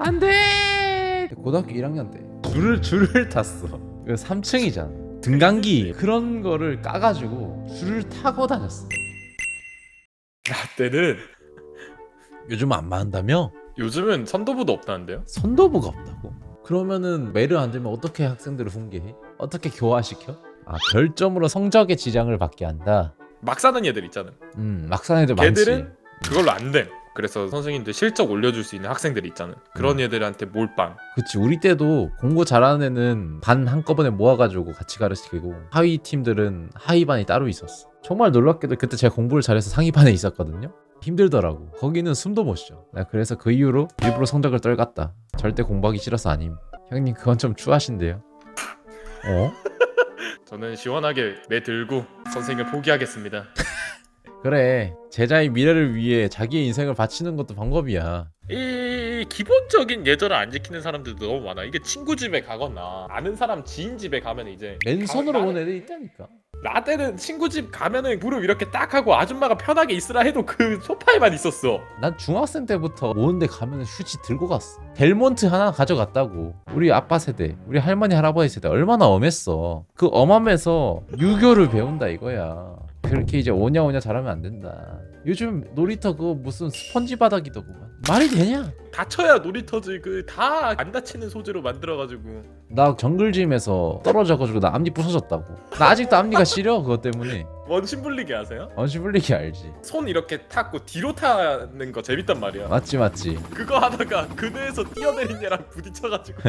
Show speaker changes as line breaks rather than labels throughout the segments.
안돼. 고등학교 1학년 때 줄을 탔어. 3층이잖아. 등간기 그런 거를 까가지고 줄을 타고 다녔어.
나 때는
요즘 안 맞는다며?
요즘은 선도부도 없다는데요?
선도부가 없다고? 그러면은 매를 안 들면 어떻게 학생들을 훈계해? 어떻게 교화시켜? 아, 별점으로 성적에 지장을 받게 한다.
막 사는 애들 있잖아.
막상 애들 많지.
걔들은 그걸로 안 돼. 그래서 선생님들 실적 올려줄 수 있는 학생들 있잖아. 그런 애들한테 몰빵.
그치, 우리 때도 공부 잘하는 애는 반 한꺼번에 모아가지고 같이 가르치고 하위 팀들은 하위 반이 따로 있었어. 정말 놀랍게도 그때 제가 공부를 잘해서 상위 반에 있었거든요. 힘들더라고. 거기는 숨도 못 쉬어. 나 그래서 그 이후로 일부러 성적을 떨갔다. 절대 공부하기 싫어서 아님. 형님 그건 좀 추하신데요. 어?
저는 시원하게 매 들고 선생을 포기하겠습니다.
그래, 제자의 미래를 위해 자기의 인생을 바치는 것도 방법이야.
이 기본적인 예절을 안 지키는 사람들도 너무 많아. 이게 친구 집에 가거나 아는 사람 지인 집에 가면 이제
맨손으로 온 애들 있다니까.
나 때는 친구 집 가면은 무릎 이렇게 딱 하고 아줌마가 편하게 있으라 해도 그 소파에만 있었어.
난 중학생 때부터 오는데 가면 휴지 들고 갔어. 델몬트 하나 가져갔다고. 우리 아빠 세대, 우리 할머니 할아버지 세대 얼마나 엄했어. 그 엄함에서 유교를 배운다 이거야. 그렇게 이제 오냐오냐 잘하면 안 된다. 요즘 놀이터 그거 무슨 스펀지 바닥이더구만. 말이 되냐?
다쳐야 놀이터지. 그 다 안 다치는 소재로 만들어가지고.
나 정글짐에서 떨어져가지고 나 앞니 부서졌다고. 나 아직도 앞니가 시려 그것 때문에.
원심 불리게 아세요?
원시 불리기 알지?
손 이렇게 탔고 뒤로 타는 거 재밌단 말이야.
맞지 맞지.
그거 하다가 그네에서 뛰어내린 얘랑 부딪혀가지고.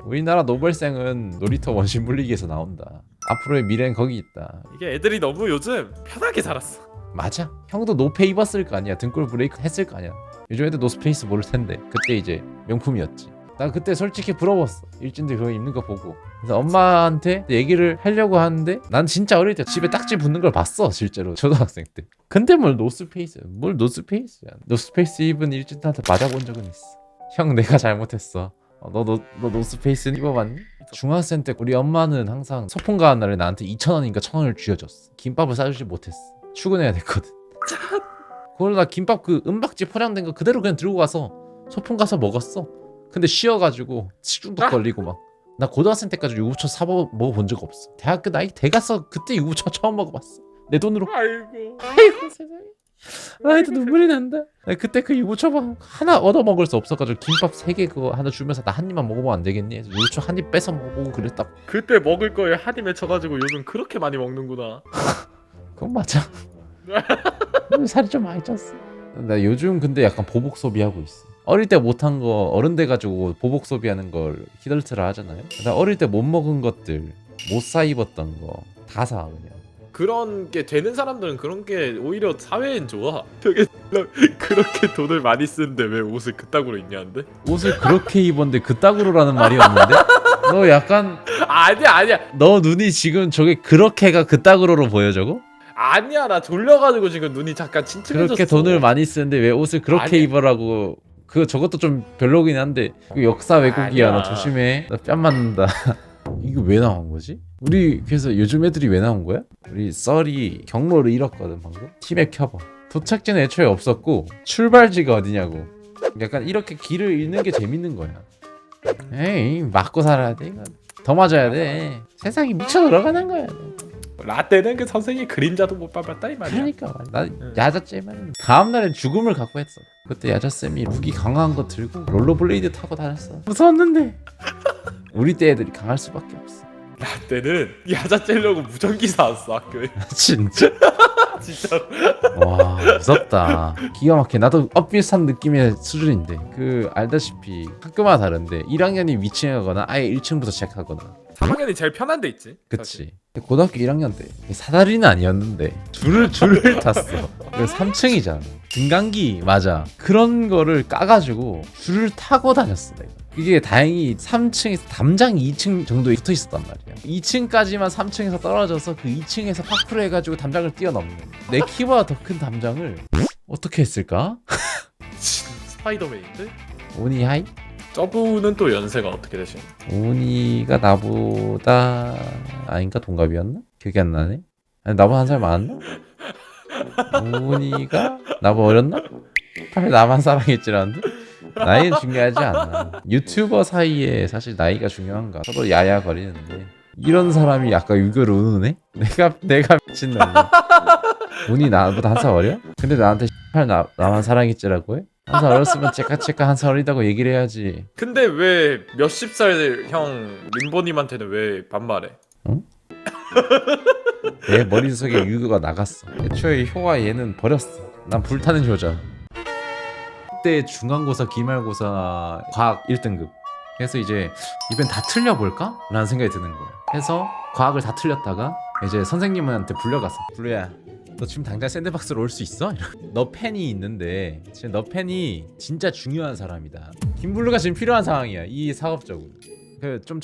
우리나라 노벨생은 놀이터 원심 불리기에서 나온다. 앞으로의 미래는 거기 있다.
이게 애들이 너무 요즘 편하게 살았어.
맞아. 형도 노페 입었을 거 아니야. 등골 브레이크 했을 거 아니야. 요즘 애들 노스페이스 모를 텐데 그때 이제 명품이었지. 나 그때 솔직히 부러웠어. 일진들 그거 입는 거 보고. 그래서 엄마한테 얘기를 하려고 하는데 난 진짜 어릴 때 집에 딱지 붙는 걸 봤어. 실제로 초등학생 때. 근데 뭘 노스페이스야. 뭘 노스페이스야. 노스페이스 입은 일진한테 맞아본 적은 있어. 형 내가 잘못했어. 너 노스페이스 입어봤니? 중학생 때 우리 엄마는 항상 소풍 가는 날에 나한테 2,000원인가 1,000원을 쥐어줬어. 김밥을 싸주지 못했어. 출근해야 됐거든. 그걸 나 김밥 그 은박지 포장된 거 그대로 그냥 들고 가서 소풍 가서 먹었어. 근데 쉬어가지고 식중독 걸리고 막. 나 고등학생 때까지 유부초 사 먹어본 적 없어. 대학교 나이 돼가서 그때 유부초 처음 먹어봤어. 내 돈으로. 아이고 세상에. 나이도 눈물이 난다. 그때 그 유부초밥 하나 얻어 먹을 수 없어가지고 김밥 3개 그거 하나 주면서 나 한 입만 먹어보면 안 되겠니? 해서 유부초 한 입 뺏어 먹어보고 그랬다.
그때 먹을 거에 한이 맺혀가지고 요즘 그렇게 많이 먹는구나.
그건 맞아. 살이 좀 많이 쪘어. 나 요즘 근데 약간 보복 소비하고 있어. 어릴 때 못한 거 어른 돼가지고 보복 소비하는 걸 히덜트라 하잖아요. 나 어릴 때 못 먹은 것들, 못 사 입었던 거 다 사 그냥.
그런 게 되는 사람들은 그런 게 오히려 사회엔 좋아. 되게 그렇게 돈을 많이 쓰는데 왜 옷을 그따구로 입냐는데?
옷을 그렇게 입었는데 그따구로라는 말이었는데? 너 약간
아니야.
너 눈이 지금 저게 그렇게가 그따구로로 보여 저거?
아니야, 나 졸려가지고 지금 눈이 잠깐 침침해졌어.
그렇게 돈을 많이 쓰는데 왜 옷을 그렇게
아니야.
입으라고. 저것도 좀 별로긴 한데 그 역사 왜곡이야.
아니야.
너 조심해. 나 뺨 맞는다. 이거 왜 나온 거지? 우리 그래서 요즘 애들이 왜 나온 거야? 우리 썰이 경로를 잃었거든 방금. 팀에 켜봐. 도착지는 애초에 없었고 출발지가 어디냐고. 약간 이렇게 길을 잃는 게 재밌는 거야. 에이 맞고 살아야 돼. 이거. 더 맞아야 돼. 세상이 미쳐 돌아가는 거야.
라떼는 그 선생님 그림자도 못 밟았다 이 말이야.
그러니까 나 야자쌤은 다음날엔 죽음을 갖고 했어. 그때 야자쌤이 무기 강한 거 들고 롤러블레이드 타고 다녔어. 무서웠는데 우리 때 애들이 강할 수밖에 없어.
라떼는 야자 째려고 무전기 사왔어 학교에.
진짜?
진짜.
와 무섭다. 기가 막혀. 나도 비슷한 느낌의 수준인데 그 알다시피 학교마다 다른데 1학년이 위층에 가거나 아예 1층부터 시작하거나.
3학년이 제일 편한 데 있지.
그치. 고등학교 1학년 때 사다리는 아니었는데 줄을 탔어. 3층이잖아. 등간기 맞아. 그런 거를 까가지고 줄을 타고 다녔어 내가. 이게 다행히 3층에서 담장 2층 정도에 붙어 있었단 말이야. 2층까지만 3층에서 떨어져서 그 2층에서 파쿠르 해가지고 담장을 뛰어넘는. 내 키보다 더 큰 담장을 어떻게 했을까?
스파이더맨인데?
오니 하이?
저분은 또 연세가 어떻게 되시나요?
오니가 나보다 아닌가 동갑이었나? 기억이 안 나네. 아니 나보다 한 살 많았나? 오니가 나보다 어렸나? 18 나만 사랑했지라는데? 나이는 중요하지 않아. 유튜버 사이에 사실 나이가 중요한가? 서로 야야거리는데 이런 사람이 아까 유교를 우는해? 내가 미친놈이야. 운이 나보다 한 살 어려? 근데 나한테 18 나만 사랑했지라고 해? 한 살 어렸으면 체카 한 살 어리다고 얘기를 해야지.
근데 왜 몇십 살 형 림보님한테는 왜 반말해?
내 머릿속에 유교가 나갔어. 애초에 효와 얘는 버렸어. 난 불타는 효자. 그때 중간고사 기말고사 과학 1등급. 그래서 이제 이번 다 틀려볼까? 라는 생각이 드는 거야. 해서 과학을 다 틀렸다가 이제 선생님한테 불려갔어. 블루야, 너 지금 당장 샌드박스로 올 수 있어? 너 팬이 있는데 지금 너 팬이 진짜 중요한 사람이다. 김블루가 지금 필요한 상황이야. 이 사업적으로. 좀